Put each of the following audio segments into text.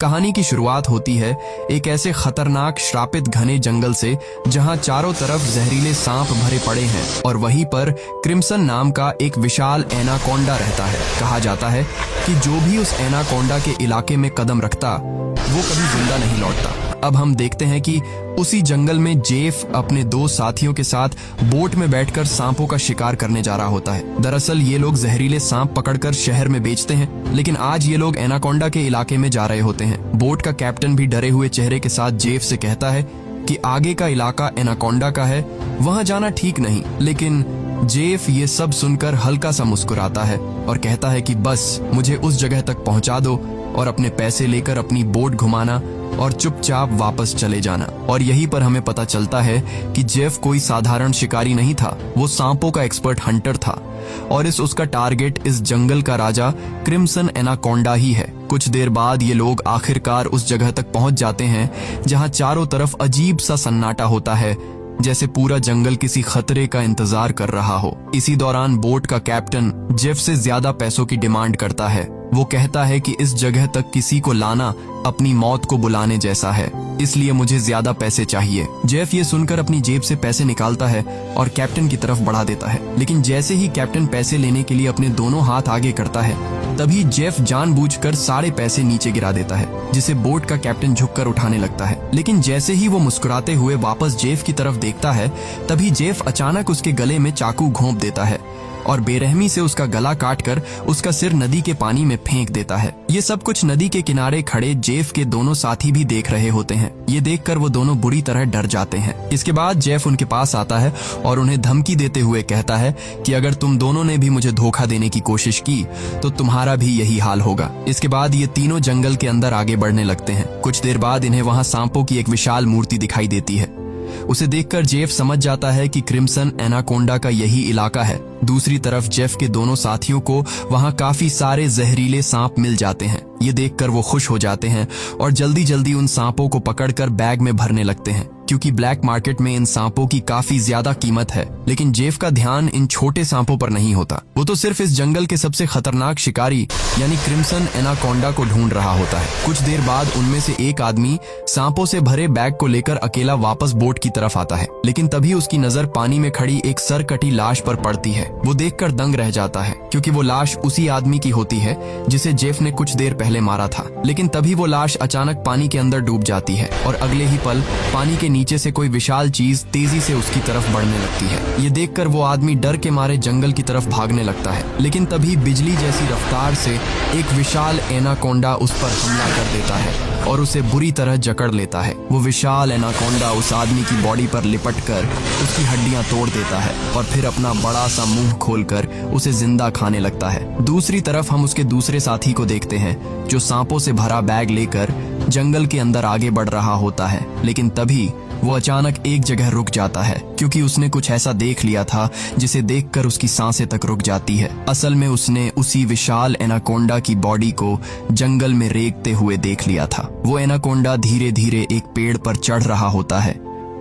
कहानी की शुरुआत होती है एक ऐसे खतरनाक श्रापित घने जंगल से जहां चारों तरफ जहरीले सांप भरे पड़े हैं और वहीं पर क्रिम्सन नाम का एक विशाल एनाकोंडा रहता है। कहा जाता है कि जो भी उस एनाकोंडा के इलाके में कदम रखता वो कभी जिंदा नहीं लौटता। अब हम देखते हैं कि उसी जंगल में जेफ अपने दो साथियों के साथ बोट में बैठकर सांपों का शिकार करने जा रहा होता है। दरअसल ये लोग जहरीले सांप पकड़कर शहर में बेचते हैं, लेकिन आज ये लोग एनाकोंडा के इलाके में जा रहे होते हैं। बोट का कैप्टन भी डरे हुए चेहरे के साथ जेफ से कहता है कि आगे का इलाका एनाकोंडा का है, वहां जाना ठीक नहीं। लेकिन जेफ ये सब सुनकर हल्का सा मुस्कुराता है और कहता है कि बस मुझे उस जगह तक पहुंचा दो और अपने पैसे लेकर अपनी बोट घुमाना और चुपचाप वापस चले जाना। और यहीं पर हमें पता चलता है कि जेफ कोई साधारण शिकारी नहीं था, वो सांपों का एक्सपर्ट हंटर था और उसका टारगेट इस जंगल का राजा क्रिम्सन एनाकोंडा ही है। कुछ देर बाद ये लोग आखिरकार उस जगह तक पहुंच जाते हैं जहां चारों तरफ अजीब सा सन्नाटा होता है, जैसे पूरा जंगल किसी खतरे का इंतजार कर रहा हो। इसी दौरान बोट का कैप्टन जेफ से ज्यादा पैसों की डिमांड करता है। वो कहता है कि इस जगह तक किसी को लाना अपनी मौत को बुलाने जैसा है, इसलिए मुझे ज्यादा पैसे चाहिए। जेफ ये सुनकर अपनी जेब से पैसे निकालता है और कैप्टन की तरफ बढ़ा देता है, लेकिन जैसे ही कैप्टन पैसे लेने के लिए अपने दोनों हाथ आगे करता है, तभी जेफ जानबूझकर सारे पैसे नीचे गिरा देता है, जिसे बोट का कैप्टन झुककर उठाने लगता है। लेकिन जैसे ही वो मुस्कुराते हुए वापस जेफ की तरफ देखता है, तभी जेफ अचानक उसके गले में चाकू घोंप देता है और बेरहमी से उसका गला काटकर उसका सिर नदी के पानी में फेंक देता है। ये सब कुछ नदी के किनारे खड़े जेफ के दोनों साथी भी देख रहे होते हैं। ये देखकर वो दोनों बुरी तरह डर जाते हैं। इसके बाद जेफ उनके पास आता है और उन्हें धमकी देते हुए कहता है कि अगर तुम दोनों ने भी मुझे धोखा देने की कोशिश की तो तुम्हारा भी यही हाल होगा। इसके बाद ये तीनों जंगल के अंदर आगे बढ़ने लगते हैं। कुछ देर बाद इन्हें वहां सांपों की एक विशाल मूर्ति दिखाई देती है। उसे देखकर जेफ समझ जाता है कि क्रिम्सन एनाकोंडा का यही इलाका है। दूसरी तरफ जेफ के दोनों साथियों को वहां काफी सारे जहरीले सांप मिल जाते हैं। ये देखकर वो खुश हो जाते हैं और जल्दी जल्दी उन सांपों को पकड़कर बैग में भरने लगते हैं, क्योंकि ब्लैक मार्केट में इन सांपों की काफी ज्यादा कीमत है। लेकिन जेफ का ध्यान इन छोटे सांपों पर नहीं होता, वो तो सिर्फ इस जंगल के सबसे खतरनाक शिकारी यानी क्रिम्सन एनाकोंडा को ढूंढ रहा होता है। कुछ देर बाद उनमें से एक आदमी सांपों से भरे बैग को लेकर अकेला वापस बोट की तरफ आता है, लेकिन तभी उसकी नजर पानी में खड़ी एक सरकटी लाश पर पड़ती है। वो देखकर दंग रह जाता है, क्योंकि वो लाश उसी आदमी की होती है जिसे जेफ ने कुछ देर पहले मारा था। लेकिन तभी वो लाश अचानक पानी के अंदर डूब जाती है और अगले ही पल पानी के नीचे से कोई विशाल चीज तेजी से उसकी तरफ बढ़ने लगती है। ये देखकर वो आदमी डर के मारे जंगल की तरफ भागने लगता है, लेकिन तभी बिजली जैसी रफ्तार से एक विशाल एनाकोंडा उस पर हमला कर देता है और उसे बुरी तरह जकड़ लेता है। वो विशाल एनाकोंडा उस आदमी की बॉडी पर लिपटकर उसकी हड्डियां तोड़ देता है और फिर अपना बड़ा सा मुंह खोलकर उसे जिंदा खाने लगता है। दूसरी तरफ हम उसके दूसरे साथी को देखते हैं जो सांपों से भरा बैग लेकर जंगल के अंदर आगे बढ़ रहा होता है। लेकिन तभी वो अचानक एक जगह रुक जाता है, क्योंकि उसने कुछ ऐसा देख लिया था जिसे देखकर उसकी सांसें तक रुक जाती है। असल में उसने उसी विशाल एनाकोंडा की बॉडी को जंगल में रेंगते हुए देख लिया था। वो एनाकोंडा धीरे धीरे एक पेड़ पर चढ़ रहा होता है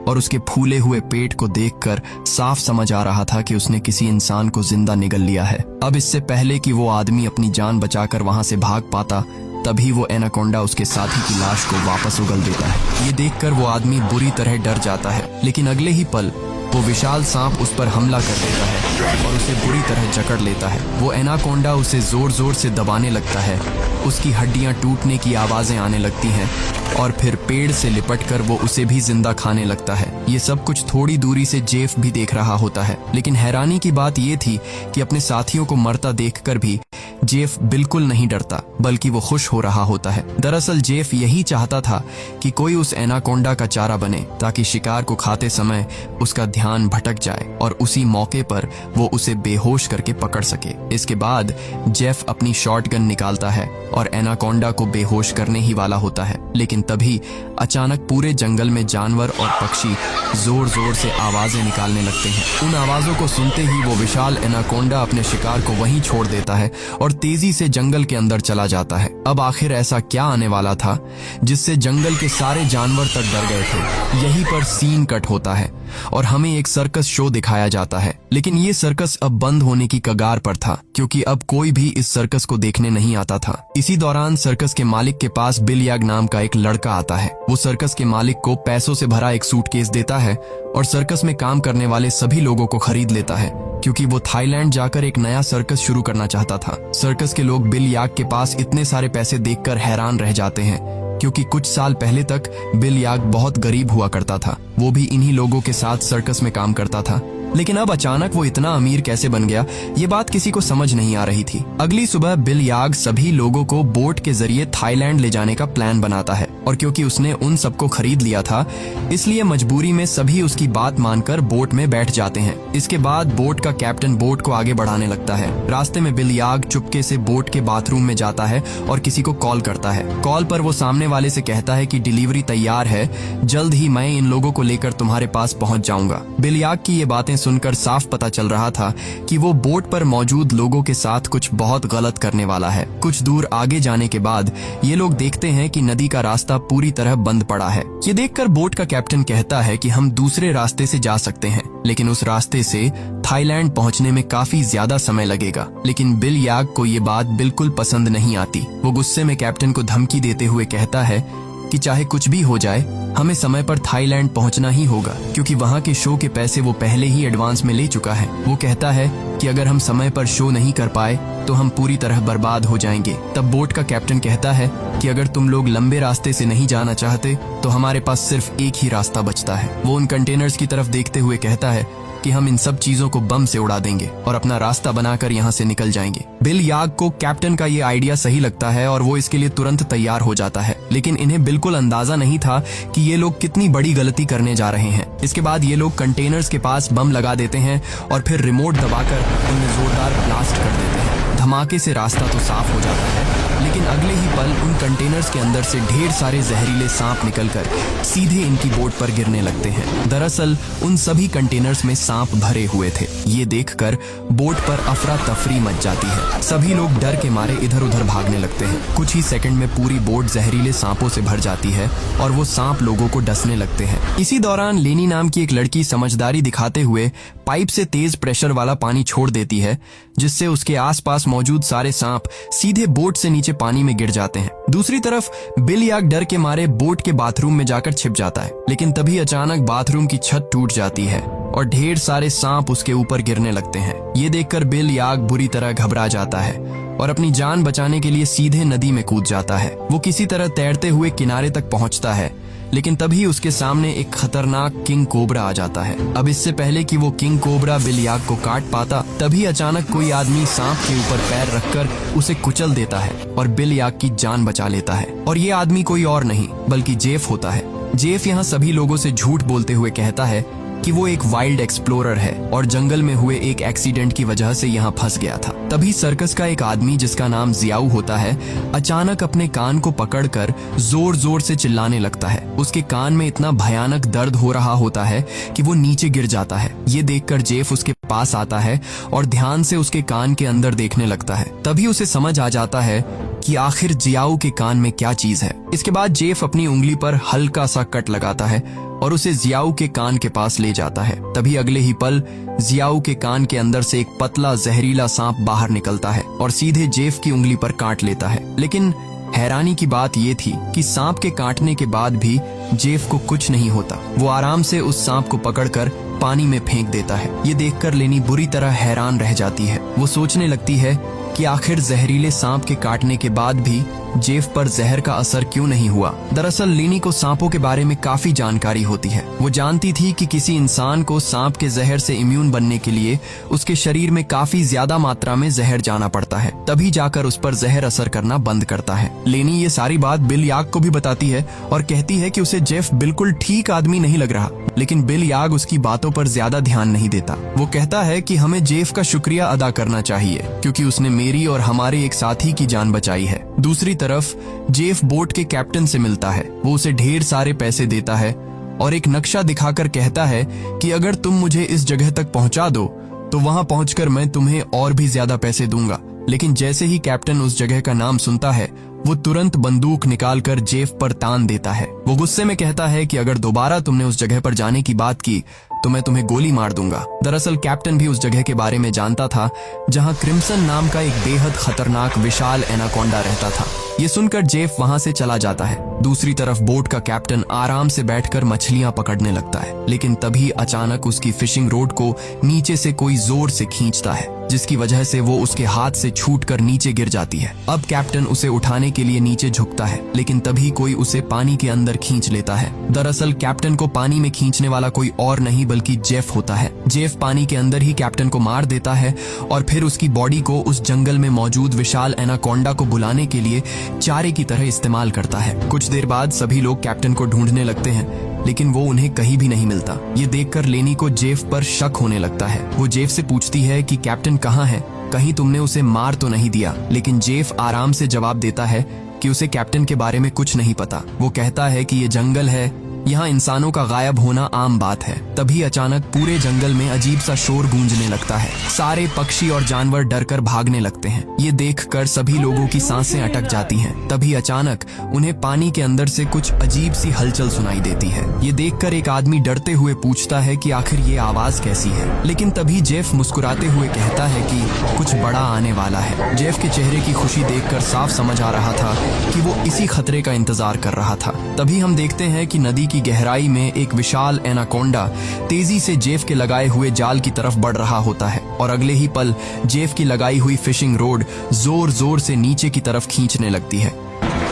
और उसके फूले हुए पेट को देखकर साफ समझ आ रहा था कि उसने किसी इंसान को जिंदा निगल लिया है। अब इससे पहले कि वो आदमी अपनी जान बचाकर वहां से भाग पाता, तभी वो एनाकोंडा उसके साथी की लाश को वापस उगल देता है। ये देखकर वो आदमी बुरी तरह डर जाता है, लेकिन अगले ही पल वो विशाल सांप उस पर हमला कर देता है और उसे बुरी तरह जकड़ लेता है। वो एनाकोंडा उसे जोर जोर से दबाने लगता है, उसकी हड्डियां टूटने की आवाजें आने लगती हैं और फिर पेड़ से लिपटकर वो उसे भी जिंदा खाने लगता है। ये सब कुछ थोड़ी दूरी से जेफ भी देख रहा होता है, लेकिन हैरानी की बात ये थी कि अपने साथियों को मरता देखकर भी जेफ बिल्कुल नहीं डरता, बल्कि वो खुश हो रहा होता है। दरअसल जेफ यही चाहता था कि कोई उस एनाकोंडा का चारा बने, ताकि शिकार को खाते समय उसका ध्यान भटक जाए और उसी मौके पर वो उसे बेहोश करके पकड़ सके। इसके बाद जेफ अपनी शॉटगन निकालता है और एनाकोंडा को बेहोश करने ही वाला होता है, लेकिन तभी अचानक पूरे जंगल में जानवर और पक्षी जोर जोर से आवाजें निकालने लगते हैं। उन आवाजों को सुनते ही वो विशाल एनाकोंडा अपने शिकार को वहीं छोड़ देता है और तेजी से जंगल के अंदर चला जाता है। अब आखिर ऐसा क्या आने वाला था जिससे जंगल के सारे जानवर तक डर गए थे? यहीं पर सीन कट होता है और हमें एक सर्कस शो दिखाया जाता है। लेकिन ये सर्कस अब बंद होने की कगार पर था, क्योंकि अब कोई भी इस सर्कस को देखने नहीं आता था। इसी दौरान सर्कस के मालिक के पास बिल याग नाम का एक लड़का आता है। वो सर्कस के मालिक को पैसों से भरा एक सूटकेस देता है और सर्कस में काम करने वाले सभी लोगों को खरीद लेता है, क्योंकि वो थाईलैंड जाकर एक नया सर्कस शुरू करना चाहता था। सर्कस के लोग बिल याग के पास इतने सारे पैसे देखकर हैरान रह जाते हैं, क्योंकि कुछ साल पहले तक बिल याग बहुत गरीब हुआ करता था। वो भी इन्हीं लोगों के साथ सर्कस में काम करता था। लेकिन अब अचानक वो इतना अमीर कैसे बन गया, ये बात किसी को समझ नहीं आ रही थी। अगली सुबह बिल याग सभी लोगों को बोट के जरिए थाईलैंड ले जाने का प्लान बनाता है, और क्योंकि उसने उन सबको खरीद लिया था, इसलिए मजबूरी में सभी उसकी बात मानकर बोट में बैठ जाते हैं। इसके बाद बोट का कैप्टन बोट को आगे बढ़ाने लगता है। रास्ते में बिल याग चुपके से बोट के बाथरूम में जाता है और किसी को कॉल करता है। कॉल पर वो सामने वाले से कहता है कि डिलीवरी तैयार है, जल्द ही मैं इन लोगों को लेकर तुम्हारे पास पहुंच जाऊंगा। बिल याग की ये बातें सुनकर साफ पता चल रहा था कि वो बोट पर मौजूद लोगों के साथ कुछ बहुत गलत करने वाला है। कुछ दूर आगे जाने के बाद ये लोग देखते हैं कि नदी का रास्ता पूरी तरह बंद पड़ा है। ये देखकर बोट का कैप्टन कहता है कि हम दूसरे रास्ते से जा सकते हैं, लेकिन उस रास्ते से थाईलैंड पहुंचने में काफी ज्यादा समय लगेगा। लेकिन बिल याग को ये बात बिल्कुल पसंद नहीं आती। वो गुस्से में कैप्टन को धमकी देते हुए कहता है कि चाहे कुछ भी हो जाए, हमें समय पर थाईलैंड पहुंचना ही होगा, क्योंकि वहां के शो के पैसे वो पहले ही एडवांस में ले चुका है। वो कहता है कि अगर हम समय पर शो नहीं कर पाए तो हम पूरी तरह बर्बाद हो जाएंगे। तब बोट का कैप्टन कहता है कि अगर तुम लोग लंबे रास्ते से नहीं जाना चाहते तो हमारे पास सिर्फ एक ही रास्ता बचता है। वो उन कंटेनर्स की तरफ देखते हुए कहता है कि हम इन सब चीजों को बम से उड़ा देंगे और अपना रास्ता बनाकर यहाँ से निकल जाएंगे। बिल याग को कैप्टन का ये आइडिया सही लगता है और वो इसके लिए तुरंत तैयार हो जाता है, लेकिन इन्हें बिल्कुल अंदाजा नहीं था कि ये लोग कितनी बड़ी गलती करने जा रहे हैं। इसके बाद ये लोग कंटेनर्स के पास बम लगा देते हैं और फिर रिमोट दबाकर उनमें जोरदार ब्लास्ट कर देते हैं। धमाके से रास्ता तो साफ हो जाता है, लेकिन अगले ही पल उन कंटेनर्स के अंदर से ढेर सारे जहरीले सांप निकलकर सीधे इनकी बोट पर गिरने लगते हैं। दरअसल उन सभी कंटेनर्स में सांप भरे हुए थे। ये देखकर बोट पर अफरा तफरी मच जाती है। सभी लोग डर के मारे इधर उधर भागने लगते हैं। कुछ ही सेकंड में पूरी बोट जहरीले सांपों से भर जाती है और वो सांप लोगों को डसने लगते हैं। इसी दौरान लेनी नाम की एक लड़की समझदारी दिखाते हुए पाइप से तेज प्रेशर वाला पानी छोड़ देती है, जिससे उसके आसपास मौजूद सारे सांप सीधे बोट से नीचे पानी में गिर जाते हैं। दूसरी तरफ बिल याग डर के मारे बोट के बाथरूम में जाकर छिप जाता है, लेकिन तभी अचानक बाथरूम की छत टूट जाती है और ढेर सारे सांप उसके ऊपर गिरने लगते हैं। ये देखकर बिल याग बुरी तरह घबरा जाता है और अपनी जान बचाने के लिए सीधे नदी में कूद जाता है। वो किसी तरह तैरते हुए किनारे तक पहुंचता है, लेकिन तभी उसके सामने एक खतरनाक किंग कोबरा आ जाता है। अब इससे पहले कि वो किंग कोबरा बिल याग को काट पाता, तभी अचानक कोई आदमी सांप के ऊपर पैर रखकर उसे कुचल देता है और बिल याग की जान बचा लेता है। और ये आदमी कोई और नहीं बल्कि जेफ होता है। जेफ यहाँ सभी लोगों से झूठ बोलते हुए कहता है कि वो एक वाइल्ड एक्सप्लोरर है और जंगल में हुए एक एक्सीडेंट की वजह से यहाँ फंस गया था। तभी सर्कस का एक आदमी जिसका नाम जियाऊ होता है, अचानक अपने कान को पकड़कर जोर जोर से चिल्लाने लगता है। उसके कान में इतना भयानक दर्द हो रहा होता है कि वो नीचे गिर जाता है। ये देखकर जेफ उसके पास आता है और ध्यान से उसके कान के अंदर देखने लगता है। तभी उसे समझ आ जाता है कि आखिर जियाऊ के कान में क्या चीज है। इसके बाद जेफ अपनी उंगली पर हल्का सा कट लगाता है और उसे जियाऊ के कान के पास ले जाता है। तभी अगले ही पल जियाऊ के कान के अंदर से एक पतला जहरीला सांप बाहर निकलता है और सीधे जेफ की उंगली पर काट लेता है। लेकिन हैरानी की बात यह थी कि सांप के काटने के बाद भी जेफ को कुछ नहीं होता। वो आराम से उस सांप को पकड़कर पानी में फेंक देता है। ये देखकर लेनी बुरी तरह हैरान रह जाती है। वो सोचने लगती है कि आखिर जहरीले सांप के काटने के बाद भी जेफ पर जहर का असर क्यों नहीं हुआ। दरअसल लेनी को सांपों के बारे में काफी जानकारी होती है। वो जानती थी कि किसी इंसान को सांप के जहर से इम्यून बनने के लिए उसके शरीर में काफी ज्यादा मात्रा में जहर जाना पड़ता है, तभी जाकर उस पर जहर असर करना बंद करता है। लेनी ये सारी बात बिल याग को भी बताती है और कहती है कि उसे जेफ बिल्कुल ठीक आदमी नहीं लग रहा, लेकिन बिल याग उसकी बातों पर ज्यादा ध्यान नहीं देता। वो कहता है कि हमें जेफ का शुक्रिया अदा करना चाहिए क्योंकि उसने मेरी और हमारे एक साथी की जान बचाई है। दूसरी तरफ जेफ बोट के कैप्टन से मिलता है। वो उसे ढेर सारे पैसे देता है और एक नक्शा दिखाकर कहता है कि अगर तुम मुझे इस जगह तक पहुंचा दो तो वहां पहुंचकर मैं तुम्हें और भी ज्यादा पैसे दूंगा। लेकिन जैसे ही कैप्टन उस जगह का नाम सुनता है वो तुरंत बंदूक निकालकर जेफ पर तान देता है। वो गुस्से में कहता है कि अगर दोबारा तुमने उस जगह पर जाने की बात की तो मैं तुम्हें गोली मार दूंगा। दरअसल कैप्टन भी उस जगह के बारे में जानता था जहां क्रिम्सन नाम का एक बेहद खतरनाक विशाल एनाकोंडा रहता था। ये सुनकर जेफ वहां से चला जाता है। दूसरी तरफ बोट का कैप्टन आराम से बैठकर मछलियां पकड़ने लगता है, लेकिन तभी अचानक उसकी फिशिंग रोड को नीचे से कोई जोर से खींचता है, जिसकी वजह से वो उसके हाथ से छूटकर नीचे गिर जाती है। अब कैप्टन उसे उठाने के लिए नीचे झुकता है, लेकिन तभी कोई उसे पानी के अंदर खींच लेता है। दरअसल कैप्टन को पानी में खींचने वाला कोई और नहीं बल्कि जेफ होता है। जेफ पानी के अंदर ही कैप्टन को मार देता है और फिर उसकी बॉडी को उस जंगल में मौजूद विशाल एनाकोंडा को बुलाने के लिए चारे की तरह इस्तेमाल करता है। कुछ देर बाद सभी लोग कैप्टन को ढूंढने लगते हैं, लेकिन वो उन्हें कहीं भी नहीं मिलता। ये देखकर लेनी को जेफ पर शक होने लगता है। वो जेफ से पूछती है कि कैप्टन कहाँ है, कहीं तुमने उसे मार तो नहीं दिया। लेकिन जेफ आराम से जवाब देता है कि उसे कैप्टन के बारे में कुछ नहीं पता। वो कहता है कि ये जंगल है, यहाँ इंसानों का गायब होना आम बात है। तभी अचानक पूरे जंगल में अजीब सा शोर गूंजने लगता है। सारे पक्षी और जानवर डरकर भागने लगते हैं। ये देखकर सभी लोगों की सांसें अटक जाती हैं। तभी अचानक उन्हें पानी के अंदर से कुछ अजीब सी हलचल सुनाई देती है। ये देखकर एक आदमी डरते हुए पूछता है कि आखिर ये आवाज कैसी है। लेकिन तभी जेफ मुस्कुराते हुए कहता है कि कुछ बड़ा आने वाला है। जेफ के चेहरे की खुशी देखकर साफ समझ आ रहा था कि वो इसी खतरे का इंतजार कर रहा था। तभी हम देखते हैं कि नदी की गहराई में एक विशाल एनाकोंडा तेजी से जेफ के लगाए हुए जाल की तरफ बढ़ रहा होता है और अगले ही पल जेफ की लगाई हुई फिशिंग रोड जोर जोर से नीचे की तरफ खींचने लगती है।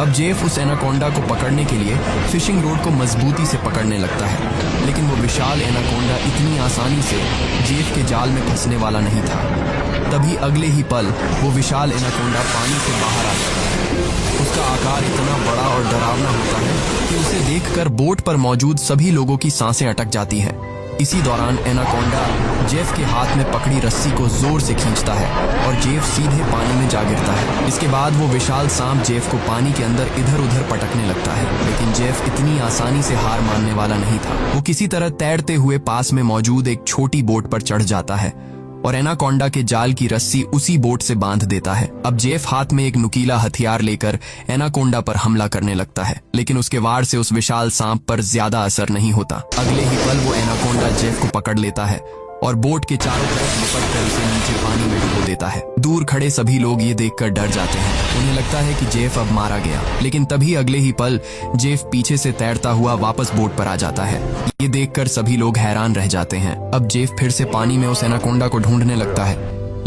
अब जेफ उस एनाकोंडा को पकड़ने के लिए फिशिंग रोड को मजबूती से पकड़ने लगता है, लेकिन वो विशाल एनाकोंडा इतनी आसानी से जेफ के जाल में फंसने वाला नहीं था। तभी अगले ही पल वो विशाल एनाकोंडा पानी से बाहर आ जाता है। उसका आकार इतना बड़ा और डरावना होता है कि उसे देखकर बोट पर मौजूद सभी लोगों की सांसें अटक जाती हैं। इसी दौरान एनाकोंडा जेफ के हाथ में पकड़ी रस्सी को जोर से खींचता है और जेफ सीधे पानी में जा गिरता है। इसके बाद वो विशाल सांप जेफ को पानी के अंदर इधर उधर पटकने लगता है, लेकिन जेफ इतनी आसानी से हार मानने वाला नहीं था। वो किसी तरह तैरते हुए पास में मौजूद एक छोटी बोट पर चढ़ जाता है और एनाकोंडा के जाल की रस्सी उसी बोट से बांध देता है। अब जेफ हाथ में एक नुकीला हथियार लेकर एनाकोंडा पर हमला करने लगता है, लेकिन उसके वार से उस विशाल सांप पर ज्यादा असर नहीं होता। अगले ही पल वो एनाकोंडा जेफ को पकड़ लेता है और बोट के चारों तरफ लिपट कर उसे नीचे पानी में डुबो देता है। दूर खड़े सभी लोग ये देखकर डर जाते हैं। उन्हें लगता है कि जेफ अब मारा गया, लेकिन तभी अगले ही पल जेफ पीछे से तैरता हुआ वापस बोट पर आ जाता है। ये देखकर सभी लोग हैरान रह जाते हैं। अब जेफ फिर से पानी में उस एनाकोंडा को ढूंढने लगता है,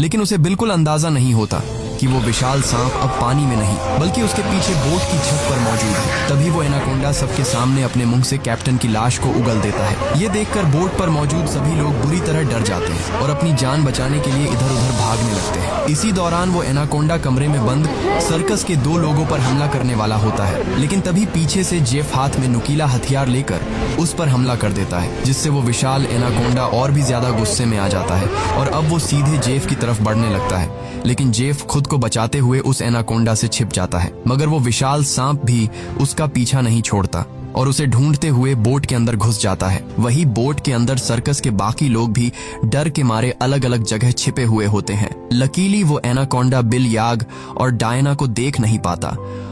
लेकिन उसे बिल्कुल अंदाजा नहीं होता कि वो विशाल सांप अब पानी में नहीं बल्कि उसके पीछे बोट की छत पर मौजूद है। तभी वो एनाकोंडा सबके सामने अपने मुंह से कैप्टन की लाश को उगल देता है। ये देखकर बोट पर मौजूद सभी लोग बुरी तरह डर जाते हैं और अपनी जान बचाने के लिए इधर उधर भागने लगते हैं। इसी दौरान वो एनाकोंडा कमरे में बंद सर्कस के 2 लोगों पर हमला करने वाला होता है, लेकिन तभी पीछे से जेफ हाथ में नुकीला हथियार लेकर उस पर हमला कर देता है, जिससे वो विशाल एनाकोंडा और भी ज्यादा गुस्से में आ जाता है और अब वो सीधे जेफ की तरफ बढ़ने लगता है। लेकिन जेफ खुद को बचाते हुए उस एनाकोंडा से छिप जाता है, मगर वो विशाल सांप भी उसका पीछा नहीं छोड़ता और उसे ढूंढते हुए बोट के अंदर घुस जाता है। वही बोट के अंदर सर्कस के बाकी लोग भी डर के मारे अलग अलग जगह छिपे हुए होते हैं। लकीली वो एनाकोंडा बिल याग और डायना को देख नहीं पाता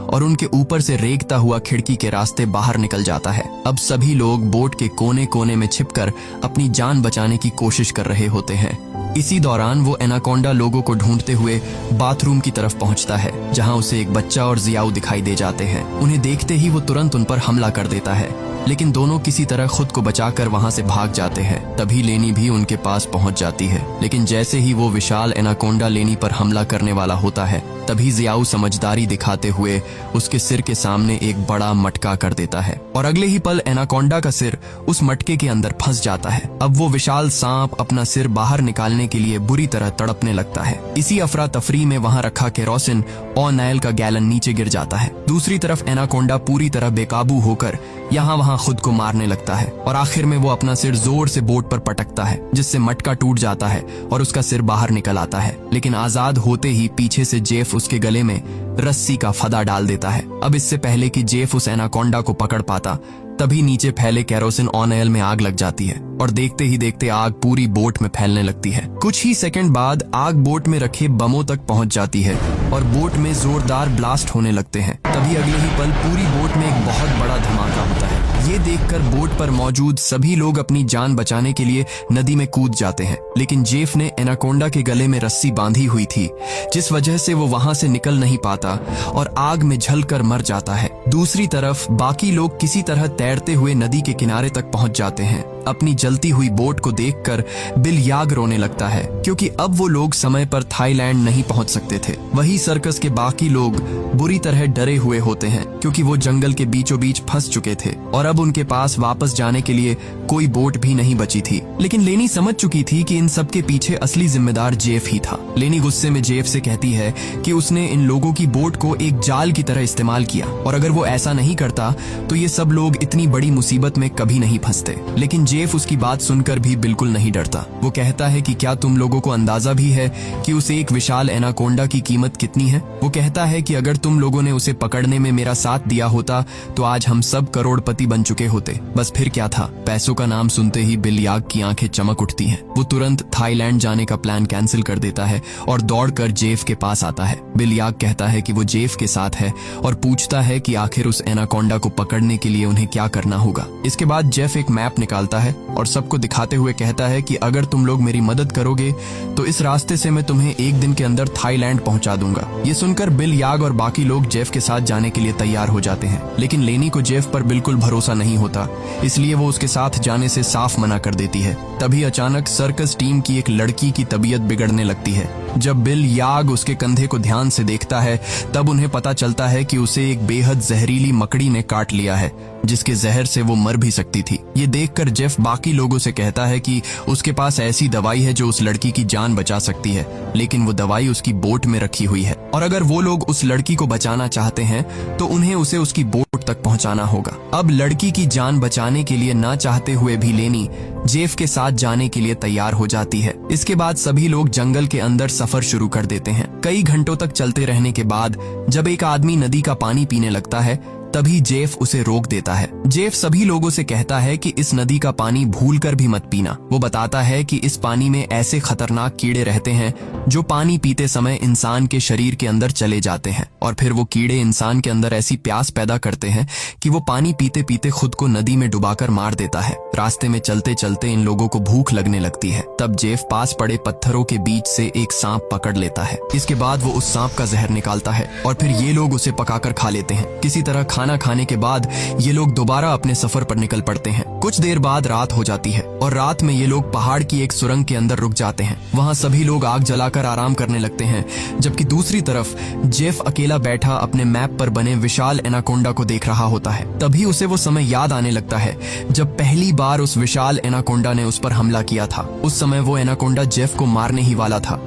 और उनके ऊपर से रेंगता हुआ खिड़की के रास्ते बाहर निकल जाता है। अब सभी लोग बोट के कोने कोने में छिपकर अपनी जान बचाने की कोशिश कर रहे होते हैं। इसी दौरान वो एनाकोंडा लोगों को ढूंढते हुए बाथरूम की तरफ पहुंचता है, जहां उसे एक बच्चा और जियाऊ दिखाई दे जाते हैं। उन्हें देखते ही वो तुरंत उन पर हमला कर देता है, लेकिन दोनों किसी तरह खुद को बचाकर वहां से भाग जाते हैं। तभी लेनी भी उनके पास पहुंच जाती है, लेकिन जैसे ही वो विशाल एनाकोंडा लेनी पर हमला करने वाला होता है, तभी जियाऊ समझदारी दिखाते हुए उसके सिर के सामने एक बड़ा मटका कर देता है और अगले ही पल एनाकोंडा का सिर उस मटके के अंदर फंस जाता है। अब वो विशाल सांप अपना सिर बाहर निकालने के लिए बुरी तरह तड़पने लगता है। इसी अफरा तफरी में वहां रखा केरोसिन और नायल का गैलन नीचे गिर जाता है। दूसरी तरफ एनाकोंडा पूरी तरह बेकाबू होकर यहाँ वहां वहां खुद को मारने लगता है और आखिर में वो अपना सिर जोर से बोट पर पटकता है, जिससे मटका टूट जाता है और उसका सिर बाहर निकल आता है। लेकिन आजाद होते ही पीछे से जेफ उसके गले में रस्सी का फदा डाल देता है। अब इससे पहले कि जेफ उस एनाकोंडा को पकड़ पाता, तभी नीचे फैले केरोसिन ऑयल में आग लग जाती है और देखते ही देखते आग पूरी बोट में फैलने लगती है। कुछ ही सेकंड बाद आग बोट में रखे बमों तक पहुंच जाती है और बोट में जोरदार ब्लास्ट होने लगते हैं। तभी अगले ही पल पूरी बोट में एक बहुत बड़ा धमाका होता है। ये देखकर बोट पर मौजूद सभी लोग अपनी जान बचाने के लिए नदी में कूद जाते हैं, लेकिन जेफ ने एनाकोंडा के गले में रस्सी बांधी हुई थी, जिस वजह से वो वहां से निकल नहीं पाता और आग में जलकर मर जाता है। दूसरी तरफ बाकी लोग किसी तरह तैरते हुए नदी के किनारे तक पहुंच जाते हैं। अपनी जलती हुई बोट को देखकर बिल याग रोने लगता है, क्योंकि अब वो लोग समय पर थाईलैंड नहीं पहुंच सकते थे। वही सर्कस के बाकी लोग बुरी तरह डरे हुए होते हैं, क्योंकि वो जंगल के बीचों बीच फंस चुके थे और अब उनके पास वापस जाने के लिए कोई बोट भी नहीं बची थी। लेकिन लेनी समझ चुकी थी कि इन सब के पीछे असली जिम्मेदार जेफ ही था। लेनी गुस्से में जेफ से कहती है कि उसने इन लोगों की बोट को एक जाल की तरह इस्तेमाल किया और अगर वो ऐसा नहीं करता तो ये सब लोग इतनी बड़ी मुसीबत में कभी नहीं फंसते। लेकिन जेफ उसकी बात सुनकर भी बिल्कुल नहीं डरता। वो कहता है कि क्या तुम लोगों को अंदाजा भी है कि उस एक विशाल एनाकोंडा की कीमत कितनी है? वो कहता है कि अगर तुम लोगों ने उसे पकड़ने में मेरा साथ दिया होता तो आज हम सब करोड़पति बन चुके होते। बस फिर क्या था। पैसों का नाम सुनते ही बिल याग की आंखें चमक उठती हैं। वो तुरंत थाईलैंड जाने का प्लान कैंसिल कर देता है और दौड़कर जेफ के पास आता है। बिल याग कहता है कि वो जेफ के साथ है और पूछता है कि आखिर उस एनाकोंडा को पकड़ने के लिए उन्हें क्या करना होगा। इसके बाद जेफ एक मैप निकालता है और सबको दिखाते हुए कहता है कि अगर तुम लोग मेरी मदद करोगे तो इस रास्ते से मैं तुम्हें एक दिन के अंदर थाईलैंड पहुंचा दूंगा। ये सुनकर बिल याग और बाकी लोग जेफ के साथ जाने के लिए तैयार हो जाते हैं, लेकिन लेनी को जेफ पर बिल्कुल भरोसा नहीं होता, इसलिए वो उसके साथ जाने से साफ मना कर देती है। तभी अचानक सर्कस टीम की एक लड़की की तबीयत बिगड़ने लगती है। जब बिल याग उसके कंधे को ध्यान से देखता है तब उन्हें पता चलता है कि उसे एक बेहद जहरीली मकड़ी ने काट लिया है, जिसके जहर से वो मर भी सकती थी। ये देखकर जेफ बाकी लोगों से कहता है कि उसके पास ऐसी दवाई है जो उस लड़की की जान बचा सकती है, लेकिन वो दवाई उसकी बोट में रखी हुई है और अगर वो लोग उस लड़की को बचाना चाहते हैं तो उन्हें उसे उसकी बोट तक पहुंचाना होगा। अब लड़की की जान बचाने के लिए ना चाहते हुए भी लेनी जेफ के साथ जाने के लिए तैयार हो जाती है। इसके बाद सभी लोग जंगल के अंदर सफर शुरू कर देते हैं। कई घंटों तक चलते रहने के बाद जब एक आदमी नदी का पानी पीने लगता है तभी जेफ उसे रोक देता है। जेफ सभी लोगों से कहता है कि इस नदी का पानी भूलकर भी मत पीना। वो बताता है कि इस पानी में ऐसे खतरनाक कीड़े रहते हैं जो पानी पीते समय इंसान के शरीर के अंदर चले जाते हैं और फिर वो कीड़े इंसान के अंदर ऐसी प्यास पैदा करते हैं कि वो पानी पीते पीते खुद को नदी में डुबाकर मार देता है। रास्ते में चलते चलते इन लोगों को भूख लगने लगती है। तब जेफ पास पड़े पत्थरों के बीच से एक सांप पकड़ लेता है। इसके बाद वो उस सांप का जहर निकालता है और फिर ये लोग उसे पकाकर खा लेते हैं। किसी तरह खाना खाने के बाद ये लोग दोबारा अपने सफर पर निकल पड़ते हैं। कुछ देर बाद रात हो जाती है और रात में ये लोग पहाड़ की एक सुरंग के अंदर रुक जाते हैं। वहां सभी लोग आग जलाकर आराम करने लगते हैं, जबकि दूसरी तरफ जेफ अकेला बैठा अपने मैप पर बने विशाल एनाकोंडा को देख रहा होता है। तभी उसे वो समय याद आने लगता है जब पहली बार उस विशाल एनाकोंडा ने उस पर हमला किया था। उस समय वो एनाकोंडा जेफ को मारने ही वाला था,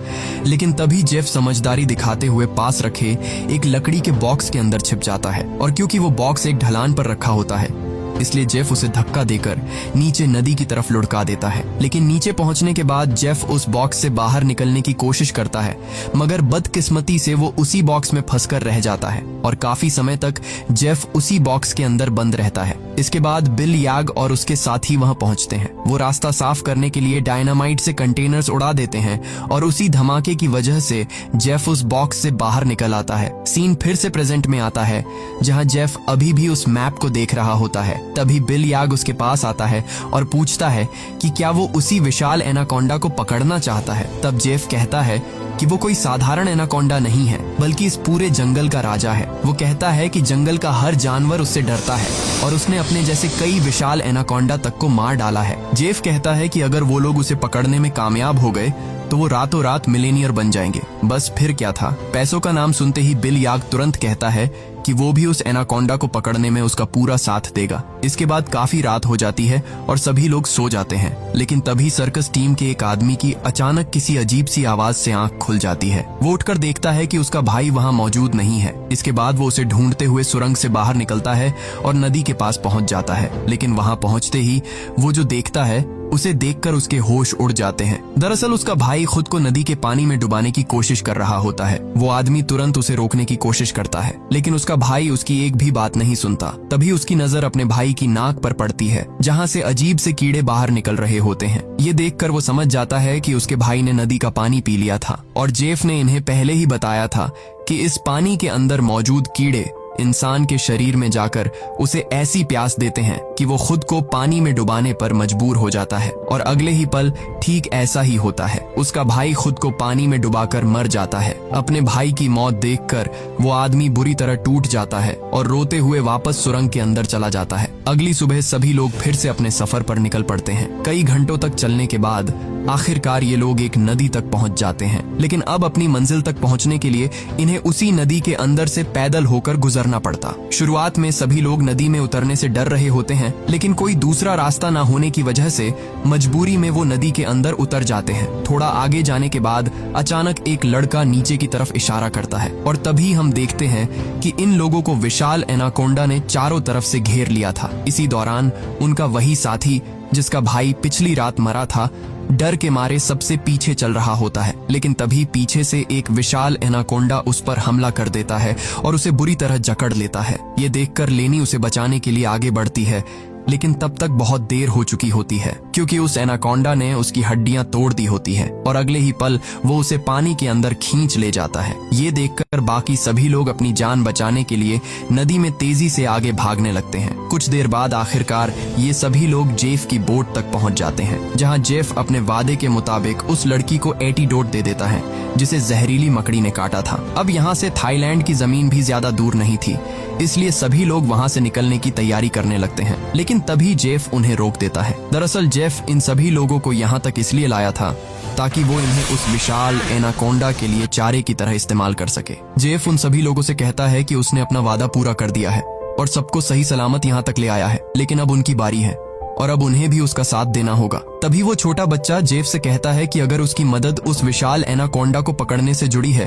लेकिन तभी जेफ समझदारी दिखाते हुए पास रखे एक लकड़ी के बॉक्स के अंदर छिप जाता है और क्योंकि वो बॉक्स एक ढलान पर रखा होता है इसलिए जेफ उसे धक्का देकर नीचे नदी की तरफ लुढ़का देता है। लेकिन नीचे पहुंचने के बाद जेफ उस बॉक्स से बाहर निकलने की कोशिश करता है, मगर बदकिस्मती से वो उसी बॉक्स में फंसकर रह जाता है और काफी समय तक जेफ उसी बॉक्स के अंदर बंद रहता है। इसके बाद बिल याग और उसके साथी वहां पहुंचते हैं। वो रास्ता साफ करने के लिए डायनामाइट से कंटेनर्स उड़ा देते हैं और उसी धमाके की वजह से जेफ उस बॉक्स से बाहर निकल आता है। सीन फिर से प्रेजेंट में आता है जहां जेफ अभी भी उस मैप को देख रहा होता है। तभी बिल याग उसके पास आता है और पूछता है कि क्या वो उसी विशाल एनाकोंडा को पकड़ना चाहता है। तब जेफ कहता है कि वो कोई साधारण एनाकोंडा नहीं है, बल्कि इस पूरे जंगल का राजा है। वो कहता है कि जंगल का हर जानवर उससे डरता है और उसने अपने जैसे कई विशाल एनाकोंडा तक को मार डाला है। जेफ कहता है कि अगर वो लोग उसे पकड़ने में कामयाब हो गए तो वो रातों रात मिलेनियर बन जाएंगे। बस फिर क्या था, पैसों का नाम सुनते ही बिल याक तुरंत कहता है कि वो भी उस एनाकोंडा को पकड़ने में उसका पूरा साथ देगा। इसके बाद काफी रात हो जाती है और सभी लोग सो जाते हैं, लेकिन तभी सर्कस टीम के एक आदमी की अचानक किसी अजीब सी आवाज से आंख खुल जाती है। वो उठकर देखता है कि उसका भाई वहां मौजूद नहीं है। इसके बाद वो उसे ढूंढते हुए सुरंग से बाहर निकलता है और नदी के पास पहुंच जाता है, लेकिन वहां पहुंचते ही वो जो देखता है उसे देखकर उसके होश उड़ जाते हैं। दरअसल उसका भाई खुद को नदी के पानी में डुबाने की कोशिश कर रहा होता है। वो आदमी तुरंत उसे रोकने की कोशिश करता है, लेकिन उसका भाई उसकी एक भी बात नहीं सुनता। तभी उसकी नजर अपने भाई की नाक पर पड़ती है, जहां से अजीब से कीड़े बाहर निकल रहे होते हैं। ये देखकर वो समझ जाता है कि उसके भाई ने नदी का पानी पी लिया था और जेफ ने इन्हें पहले ही बताया था कि इस पानी के अंदर मौजूद कीड़े इंसान के शरीर में जाकर उसे ऐसी प्यास देते हैं कि वो खुद को पानी में डुबाने पर मजबूर हो जाता है। और अगले ही पल ठीक ऐसा ही होता है। उसका भाई खुद को पानी में डुबाकर मर जाता है। अपने भाई की मौत देखकर वो आदमी बुरी तरह टूट जाता है और रोते हुए वापस सुरंग के अंदर चला जाता है। अगली सुबह सभी लोग फिर से अपने सफर पर निकल पड़ते हैं। कई घंटों तक चलने के बाद आखिरकार ये लोग एक नदी तक पहुंच जाते हैं, लेकिन अब अपनी मंजिल तक पहुंचने के लिए इन्हें उसी नदी के अंदर से पैदल होकर गुजरना पड़ता। शुरुआत में सभी लोग नदी में उतरने से डर रहे होते हैं, लेकिन कोई दूसरा रास्ता न होने की वजह से मजबूरी में वो नदी के अंदर उतर जाते हैं। थोड़ा आगे जाने के बाद अचानक एक लड़का नीचे की तरफ इशारा करता है और तभी हम देखते हैं कि इन लोगों को विशाल एनाकोंडा ने चारों तरफ से घेर लिया था। इसी दौरान उनका वही साथी जिसका भाई पिछली रात मरा था, डर के मारे सबसे पीछे चल रहा होता है, लेकिन तभी पीछे से एक विशाल एनाकोंडा उस पर हमला कर देता है और उसे बुरी तरह जकड़ लेता है। ये देखकर लेनी उसे बचाने के लिए आगे बढ़ती है, लेकिन तब तक बहुत देर हो चुकी होती है, क्योंकि उस एनाकोंडा ने उसकी हड्डियां तोड़ दी होती है और अगले ही पल वो उसे पानी के अंदर खींच ले जाता है। ये देखकर बाकी सभी लोग अपनी जान बचाने के लिए नदी में तेजी से आगे भागने लगते हैं। कुछ देर बाद आखिरकार ये सभी लोग जेफ की बोट तक पहुंच जाते हैं, जहां जेफ अपने वादे के मुताबिक उस लड़की को एंटीडोट दे देता है जिसे जहरीली मकड़ी ने काटा था। अब यहाँ से थाईलैंड की जमीन भी ज्यादा दूर नहीं थी, इसलिए सभी लोग वहां से निकलने की तैयारी करने लगते हैं, लेकिन तभी जेफ उन्हें रोक देता है। दरअसल जेफ इन सभी लोगों को यहाँ तक इसलिए लाया था ताकि वो इन्हें उस विशाल एनाकोंडा के लिए चारे की तरह इस्तेमाल कर सके। जेफ उन सभी लोगों से कहता है कि उसने अपना वादा पूरा कर दिया है और सबको सही सलामत यहाँ तक ले आया है, लेकिन अब उनकी बारी है और अब उन्हें भी उसका साथ देना होगा। तभी वो छोटा बच्चा जेफ से कहता है कि अगर उसकी मदद उस विशाल एनाकोंडा को पकड़ने से जुड़ी है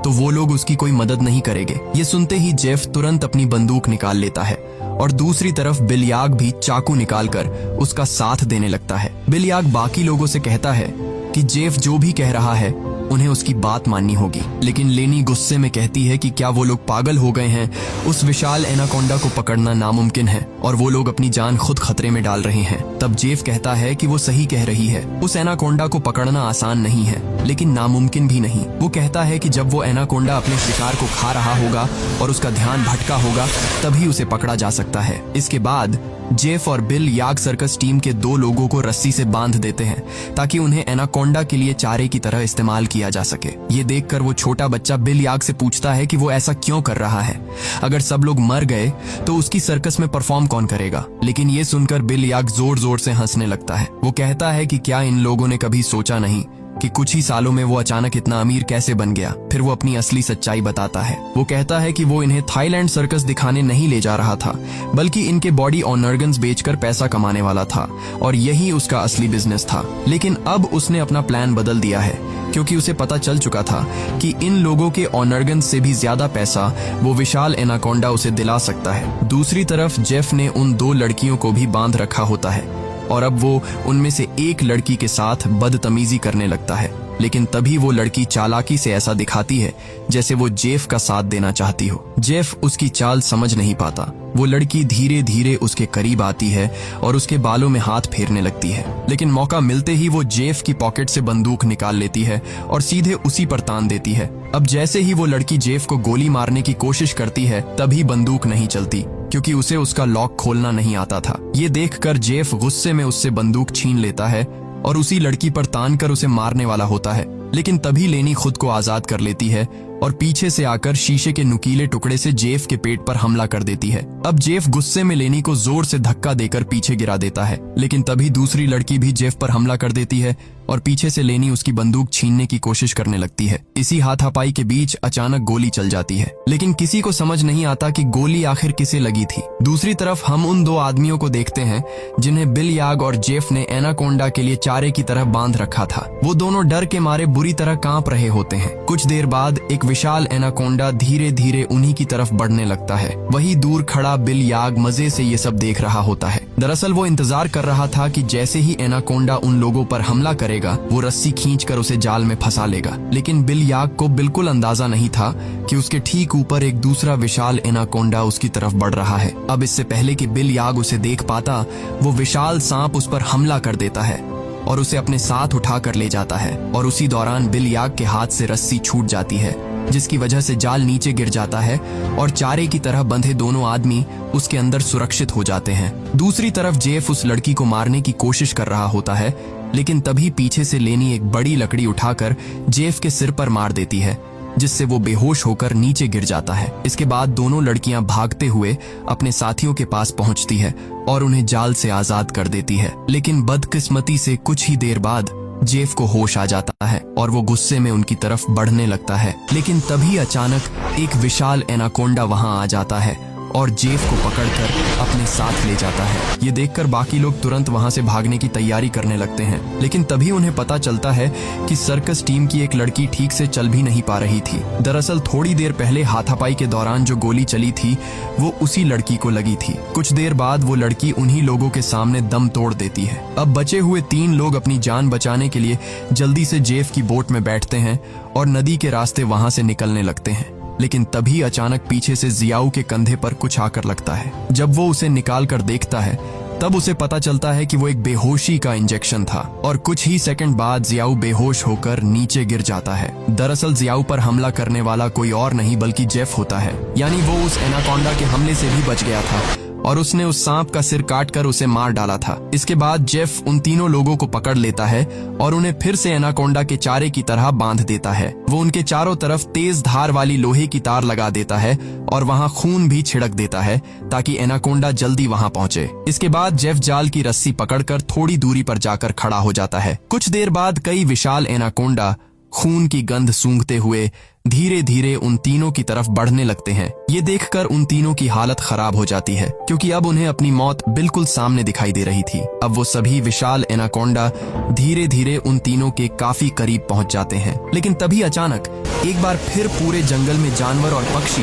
तो वो लोग उसकी कोई मदद नहीं करेंगे। ये सुनते ही जेफ तुरंत अपनी बंदूक निकाल लेता है और दूसरी तरफ बिल याक भी चाकू निकालकर उसका साथ देने लगता है। बिल याक बाकी लोगों से कहता है कि जेफ जो भी कह रहा है उन्हें उसकी बात माननी होगी, लेकिन लेनी गुस्से में कहती है कि क्या वो लोग पागल हो गए हैं, उस विशाल एनाकोंडा को पकड़ना नामुमकिन है और वो लोग अपनी जान खुद खतरे में डाल रहे हैं। तब जेफ कहता है कि वो सही कह रही है, उस एनाकोंडा को पकड़ना आसान नहीं है, लेकिन नामुमकिन भी नहीं। वो कहता है कि जब वो एनाकोंडा अपने शिकार को खा रहा होगा और उसका ध्यान भटका होगा तभी उसे पकड़ा जा सकता है। इसके बाद जेफ और बिल याक सर्कस टीम के 2 लोगों को रस्सी से बांध देते हैं ताकि उन्हें एनाकोंडा के लिए चारे की तरह इस्तेमाल किया जा सके। ये देखकर वो छोटा बच्चा बिल याक से पूछता है कि वो ऐसा क्यों कर रहा है। अगर सब लोग मर गए तो उसकी सर्कस में परफॉर्म कौन करेगा। लेकिन ये सुनकर बिल याक जोर जोर से हंसने लगता है। वो कहता है कि क्या इन लोगों ने कभी सोचा नहीं कि कुछ ही सालों में वो अचानक इतना अमीर कैसे बन गया। फिर वो अपनी असली सच्चाई बताता है। वो कहता है कि वो इन्हें थाईलैंड सर्कस दिखाने नहीं ले जा रहा था, बल्कि इनके बॉडी ऑर्गन्स बेचकर पैसा कमाने वाला था और यही उसका असली बिजनेस था। लेकिन अब उसने अपना प्लान बदल दिया है, क्योंकि उसे पता चल चुका था कि इन लोगों के ऑर्गन्स से भी ज्यादा पैसा वो विशाल एनाकोंडा उसे दिला सकता है। दूसरी तरफ जेफ ने उन 2 लड़कियों को भी बांध रखा होता है और अब वो उनमें से एक लड़की के साथ बदतमीजी करने लगता है, लेकिन तभी वो लड़की चालाकी से ऐसा दिखाती है जैसे वो जेफ का साथ देना चाहती हो। जेफ उसकी चाल समझ नहीं पाता। वो लड़की धीरे धीरे उसके करीब आती है और उसके बालों में हाथ फेरने लगती है, लेकिन मौका मिलते ही वो जेफ की पॉकेट से बंदूक निकाल लेती है और सीधे उसी पर तान देती है। अब जैसे ही वो लड़की जेफ को गोली मारने की कोशिश करती है तभी बंदूक नहीं चलती, क्योंकि उसे उसका लॉक खोलना नहीं आता था। ये देखकर जेफ गुस्से में उससे बंदूक छीन लेता है और उसी लड़की पर तान कर उसे मारने वाला होता है, लेकिन तभी लेनी खुद को आजाद कर लेती है और पीछे से आकर शीशे के नुकीले टुकड़े से जेफ के पेट पर हमला कर देती है। अब जेफ गुस्से में लेनी को जोर से धक्का देकर पीछे गिरा देता है, लेकिन तभी दूसरी लड़की भी जेफ पर हमला कर देती है और पीछे से लेनी उसकी बंदूक छीनने की कोशिश करने लगती है। इसी हाथापाई के बीच अचानक गोली चल जाती है, लेकिन किसी को समझ नहीं आता कि गोली आखिर किसे लगी थी। दूसरी तरफ हम उन दो आदमियों को देखते हैं जिन्हें बिल याग और जेफ ने एनाकोंडा के लिए चारे की तरह बांध रखा था। वो दोनों डर के मारे बुरी तरह कांप रहे होते हैं। कुछ देर बाद एक विशाल एनाकोंडा धीरे धीरे उन्हीं की तरफ बढ़ने लगता है। वही दूर खड़ा बिल याग मजे से ये सब देख रहा होता है। दरअसल वो इंतजार कर रहा था कि जैसे ही एनाकोंडा उन लोगों पर हमला करेगा वो रस्सी खींचकर उसे जाल में फंसा लेगा। लेकिन बिल याग को बिल्कुल अंदाजा नहीं था कि उसके ठीक ऊपर एक दूसरा विशाल एनाकोंडा उसकी तरफ बढ़ रहा है। अब इससे पहले कि बिल याग उसे देख पाता, वो विशाल सांप उस पर हमला कर देता है और उसे अपने साथ उठाकर ले जाता है। और उसी दौरान बिल याग के हाथ से रस्सी छूट जाती है, जिसकी वजह से जाल नीचे गिर जाता है और चारे की तरह बंधे दोनों आदमी उसके अंदर सुरक्षित हो जाते हैं। दूसरी तरफ जेफ उस लड़की को मारने की कोशिश कर रहा होता है, लेकिन तभी पीछे से लेनी एक बड़ी लकड़ी उठाकर जेफ के सिर पर मार देती है, जिससे वो बेहोश होकर नीचे गिर जाता है। इसके बाद दोनों लड़कियां भागते हुए अपने साथियों के पास पहुंचती है और उन्हें जाल से आजाद कर देती है। लेकिन बदकिस्मती से कुछ ही देर बाद जेफ को होश आ जाता है और वो गुस्से में उनकी तरफ बढ़ने लगता है। लेकिन तभी अचानक एक विशाल एनाकोंडा वहां आ जाता है और जेफ को पकड़कर अपने साथ ले जाता है। ये देखकर बाकी लोग तुरंत वहां से भागने की तैयारी करने लगते हैं, लेकिन तभी उन्हें पता चलता है कि सर्कस टीम की एक लड़की ठीक से चल भी नहीं पा रही थी। दरअसल थोड़ी देर पहले हाथापाई के दौरान जो गोली चली थी वो उसी लड़की को लगी थी। कुछ देर बाद वो लड़की उन्हीं लोगों के सामने दम तोड़ देती है। अब बचे हुए 3 लोग अपनी जान बचाने के लिए जल्दी से जेफ की बोट में बैठते हैं और नदी के रास्ते वहां से निकलने लगते हैं। लेकिन तभी अचानक पीछे से जियाऊ के कंधे पर कुछ आकर लगता है। जब वो उसे निकाल कर देखता है तब उसे पता चलता है कि वो एक बेहोशी का इंजेक्शन था और कुछ ही सेकंड बाद जियाऊ बेहोश होकर नीचे गिर जाता है। दरअसल जियाऊ पर हमला करने वाला कोई और नहीं बल्कि जेफ होता है, यानी वो उस एनाकोंडा के हमले से भी बच गया था और उसने उस सांप का सिर काटकर उसे मार डाला था। इसके बाद जेफ उन तीनों लोगों को पकड़ लेता है और उन्हें फिर से एनाकोंडा के चारे की तरह बांध देता है। वो उनके चारों तरफ तेज धार वाली लोहे की तार लगा देता है और वहां खून भी छिड़क देता है ताकि एनाकोंडा जल्दी वहां पहुंचे। इसके बाद जेफ जाल की रस्सी पकड़कर थोड़ी दूरी पर जाकर खड़ा हो जाता है। कुछ देर बाद कई विशाल एनाकोंडा खून की गंध सूंघते हुए धीरे धीरे उन तीनों की तरफ बढ़ने लगते हैं। ये देखकर उन तीनों की हालत खराब हो जाती है, क्योंकि अब उन्हें अपनी मौत बिल्कुल सामने दिखाई दे रही थी। अब वो सभी विशाल एनाकोंडा धीरे धीरे उन तीनों के काफी करीब पहुंच जाते हैं। लेकिन तभी अचानक एक बार फिर पूरे जंगल में जानवर और पक्षी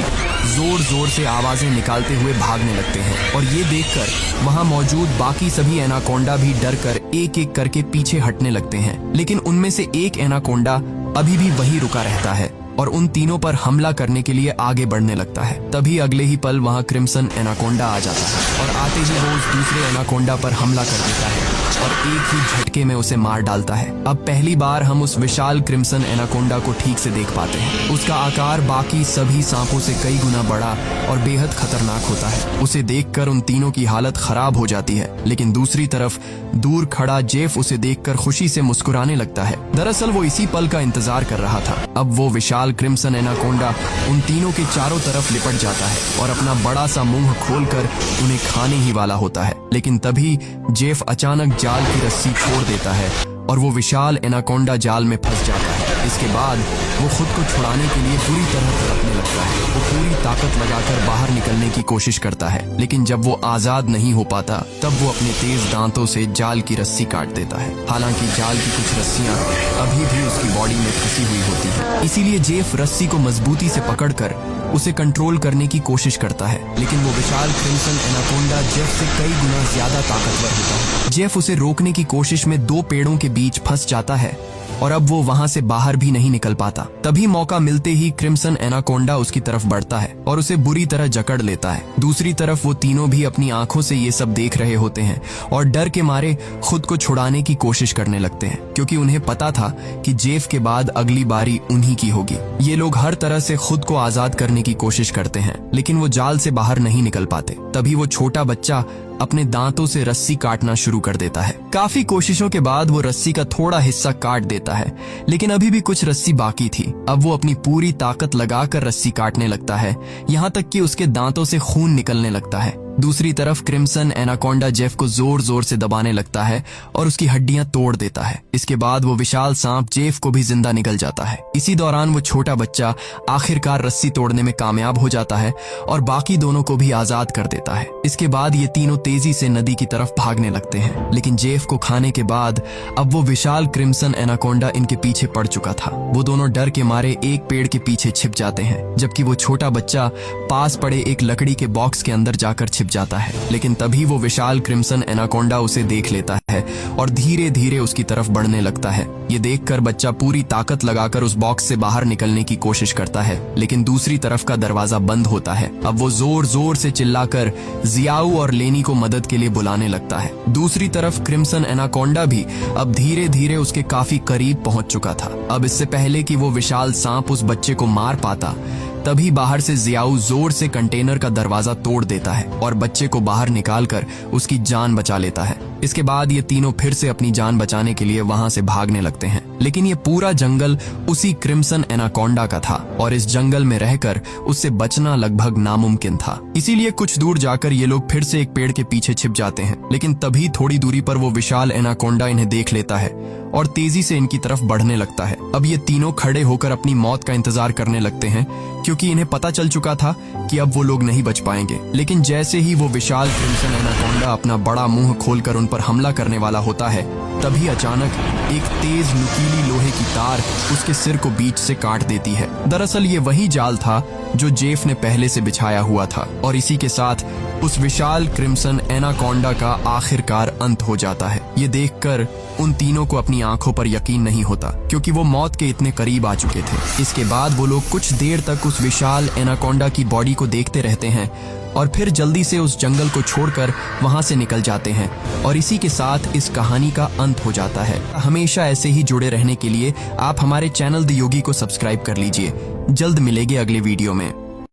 जोर जोर से आवाजें निकालते हुए भागने लगते हैं और ये देखकर वहां मौजूद बाकी सभी एनाकोंडा भी डरकर एक एक करके पीछे हटने लगते हैं। लेकिन उनमें से एक एनाकोंडा अभी भी वहीं रुका रहता है और उन तीनों पर हमला करने के लिए आगे बढ़ने लगता है। तभी अगले ही पल वहां क्रिम्सन एनाकोंडा आ जाता है और आते ही वो उस दूसरे एनाकोंडा पर हमला कर देता है और एक ही झटके में उसे मार डालता है। अब पहली बार हम उस विशाल क्रिम्सन एनाकोंडा को ठीक से देख पाते हैं। उसका आकार बाकी सभी सांपों से कई गुना बड़ा और बेहद खतरनाक होता है। उसे देखकर उन तीनों की हालत खराब हो जाती है, लेकिन दूसरी तरफ दूर खड़ा जेफ उसे देखकर खुशी से मुस्कुराने लगता है। दरअसल वो इसी पल का इंतजार कर रहा था। अब वो विशाल क्रिम्सन एनाकोंडा उन तीनों के चारों तरफ लिपट जाता है और अपना बड़ा सा मुंह खोलकर उन्हें खाने ही वाला होता है। लेकिन तभी जेफ अचानक जाल की रस्सी छोड़ देता है और वो विशाल एनाकोंडा जाल में फंस जाता है। इसके बाद वो खुद को छुड़ाने के लिए बुरी तरह तड़पने लगता है। वो पूरी ताकत लगाकर बाहर निकलने की कोशिश करता है, लेकिन जब वो आजाद नहीं हो पाता तब वो अपने तेज दांतों से जाल की रस्सी काट देता है। हालांकि जाल की कुछ रस्सियां अभी भी उसकी बॉडी में फंसी हुई होती हैं। इसीलिए जेफ रस्सी को मजबूती से पकड़कर उसे कंट्रोल करने की कोशिश करता है, लेकिन वो विशाल क्रिम्सन एनाकोंडा जेफ से कई गुना ज्यादा ताकतवर होता है। जेफ उसे रोकने की कोशिश में 2 पेड़ों के बीच फंस जाता है और अब वो वहां से बाहर भी नहीं निकल पाता। तभी मौका मिलते ही क्रिम्सन एनाकोंडा उसकी तरफ बढ़ता है और उसे बुरी तरह जकड़ लेता है। दूसरी तरफ वो तीनों भी अपनी आंखों से ये सब देख रहे होते हैं और डर के मारे खुद को छुड़ाने की कोशिश करने लगते हैं, क्योंकि उन्हें पता था कि जेफ के बाद अगली बारी उन्हीं की होगी। ये लोग हर तरह से खुद को आजाद करने की कोशिश करते हैं, लेकिन वो जाल से बाहर नहीं निकल पाते। तभी वो छोटा बच्चा अपने दांतों से रस्सी काटना शुरू कर देता है। काफी कोशिशों के बाद वो रस्सी का थोड़ा हिस्सा काट देता है, लेकिन अभी भी कुछ रस्सी बाकी थी। अब वो अपनी पूरी ताकत लगाकर रस्सी काटने लगता है, यहाँ तक कि उसके दांतों से खून निकलने लगता है। दूसरी तरफ क्रिम्सन एनाकोंडा जेफ को जोर जोर से दबाने लगता है और उसकी हड्डियां तोड़ देता है। इसके बाद वो विशाल सांप जेफ को भी जिंदा निगल जाता है। इसी दौरान वो छोटा बच्चा आखिरकार रस्सी तोड़ने में कामयाब हो जाता है और बाकी दोनों को भी आजाद कर देता है। इसके बाद ये तीनों तेजी से नदी की तरफ भागने लगते हैं, लेकिन जेफ को खाने के बाद अब वो विशाल क्रिम्सन एनाकोंडा इनके पीछे पड़ चुका था। वो दोनों डर के मारे एक पेड़ के पीछे छिप जाते हैं, जबकि वो छोटा बच्चा पास पड़े एक लकड़ी के बॉक्स के अंदर जाकर छिप जाता है। लेकिन तभी वो विशाल क्रिम्सन एनाकोंडा उसे देख लेता है और धीरे धीरे उसकी तरफ बढ़ने लगता है। ये देखकर बच्चा पूरी ताकत लगाकर उस बॉक्स से बाहर निकलने की कोशिश करता है, लेकिन दूसरी तरफ का दरवाजा बंद होता है। अब वो जोर जोर से चिल्लाकर जियाऊ और लेनी को मदद के लिए बुलाने लगता है। दूसरी तरफ क्रिम्सन एनाकोंडा भी अब धीरे धीरे उसके काफी करीब पहुंच चुका था। अब इससे पहले कि वो विशाल सांप उस बच्चे को मार पाता, तभी बाहर से जियाऊ जोर से कंटेनर का दरवाजा तोड़ देता है और बच्चे को बाहर निकालकर उसकी जान बचा लेता है। इसके बाद ये तीनों फिर से अपनी जान बचाने के लिए वहां से भागने लगते हैं, लेकिन ये पूरा जंगल उसी क्रिम्सन एनाकोंडा का था और इस जंगल में रहकर उससे बचना लगभग नामुमकिन था। इसीलिए कुछ दूर जाकर ये लोग फिर से एक पेड़ के पीछे छिप जाते हैं, लेकिन तभी थोड़ी दूरी पर वो विशाल एनाकोंडा इन्हें देख लेता है और तेजी से इनकी तरफ बढ़ने लगता है। अब ये तीनों खड़े होकर अपनी मौत का इंतजार करने लगते हैं, क्योंकि इन्हें पता चल चुका था कि अब वो लोग नहीं बच पाएंगे। लेकिन जैसे ही वो विशाल क्रिम्सन एनाकोंडा अपना बड़ा मुंह खोलकर उन पर हमला करने वाला होता है, तभी अचानक एक तेज नुकीली लोहे की तार उसके सिर को बीच से काट देती है। दरअसल ये वही जाल था जो जेफ ने पहले से बिछाया हुआ था और इसी के साथ उस विशाल क्रिम्सन एनाकोंडा का आखिरकार अंत हो जाता है। ये देखकर उन तीनों को अपनी आंखों पर यकीन नहीं होता, क्योंकि वो मौत के इतने करीब आ चुके थे। इसके बाद वो लोग कुछ देर तक उस विशाल एनाकोंडा की बॉडी को देखते रहते हैं और फिर जल्दी से उस जंगल को छोड़कर वहां से निकल जाते हैं और इसी के साथ इस कहानी का अंत हो जाता है। हमेशा ऐसे ही जुड़े रहने के लिए आप हमारे चैनल द योगी को सब्सक्राइब कर लीजिए। जल्द मिलेंगे अगले वीडियो में।